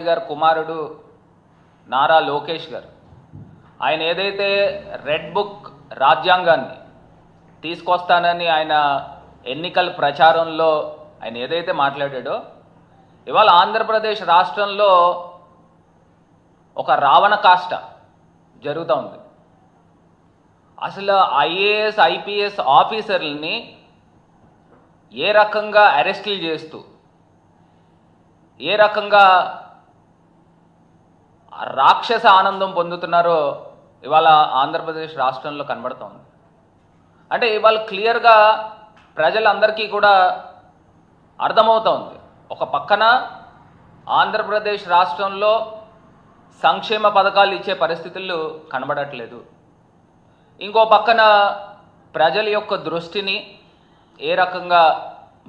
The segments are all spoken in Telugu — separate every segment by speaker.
Speaker 1: గారు కుమారుడు నారా లోకేష్ గారు ఆయన ఏదైతే రెడ్ బుక్ రాజ్యాంగాన్ని తీసుకొస్తానని ఆయన ఎన్నికల ప్రచారంలో ఆయన ఏదైతే మాట్లాడాడో ఇవాళ ఆంధ్రప్రదేశ్ రాష్ట్రంలో ఒక రావణ కాష్ట జరుగుతూ ఉంది. అసలు ఐఏఎస్ ఐపీఎస్ ఆఫీసర్లని ఏ రకంగా అరెస్టులు చేస్తూ ఏ రకంగా రాక్షస ఆనందం పొందుతున్నారో ఇవాళ ఆంధ్రప్రదేశ్ రాష్ట్రంలో కనబడుతోంది. అంటే ఇవాళ క్లియర్గా ప్రజలందరికీ కూడా అర్థమవుతోంది. ఒక పక్కన ఆంధ్రప్రదేశ్ రాష్ట్రంలో సంక్షేమ పథకాలు ఇచ్చే పరిస్థితులు కనబడట్లేదు, ఇంకో పక్కన ప్రజల యొక్క దృష్టిని ఏ రకంగా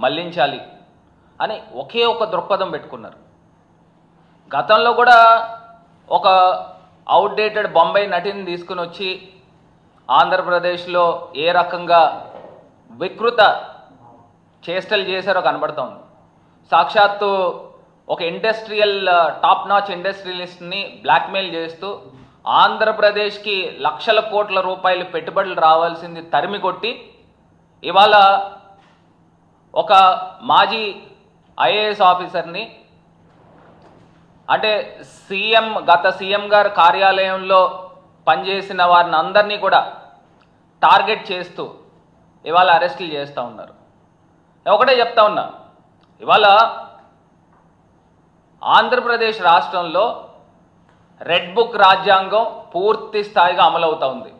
Speaker 1: మళ్లించాలి అని ఒకే ఒక దృక్పథం పెట్టుకున్నారు. గతంలో కూడా ఒక అవుట్డేటెడ్ బొంబాయి నటిని తీసుకుని వచ్చి ఆంధ్రప్రదేశ్లో ఏ రకంగా వికృత చేష్టలు చేశారో కనబడుతోంది. సాక్షాత్తు ఒక ఇండస్ట్రియల్ టాప్ నాచ్ ఇండస్ట్రియలిస్ట్ని బ్లాక్మెయిల్ చేస్తూ ఆంధ్రప్రదేశ్కి లక్షల కోట్ల రూపాయలు పెట్టుబడులు రావాల్సింది తరిమి కొట్టి ఇవాళ ఒక మాజీ ఐఏఎస్ ఆఫీసర్ని అంటే గత సీఎం గారి కార్యాలయంలో పనిచేసిన వారిని అందరినీ కూడా టార్గెట్ చేస్తూ ఇవాళ అరెస్టులు చేస్తూ ఉన్నారు. ఒకటే చెప్తా ఉన్నా, ఇవాళ ఆంధ్రప్రదేశ్ రాష్ట్రంలో రెడ్ బుక్ రాజ్యాంగం పూర్తి స్థాయిగా అమలవుతూ ఉంది.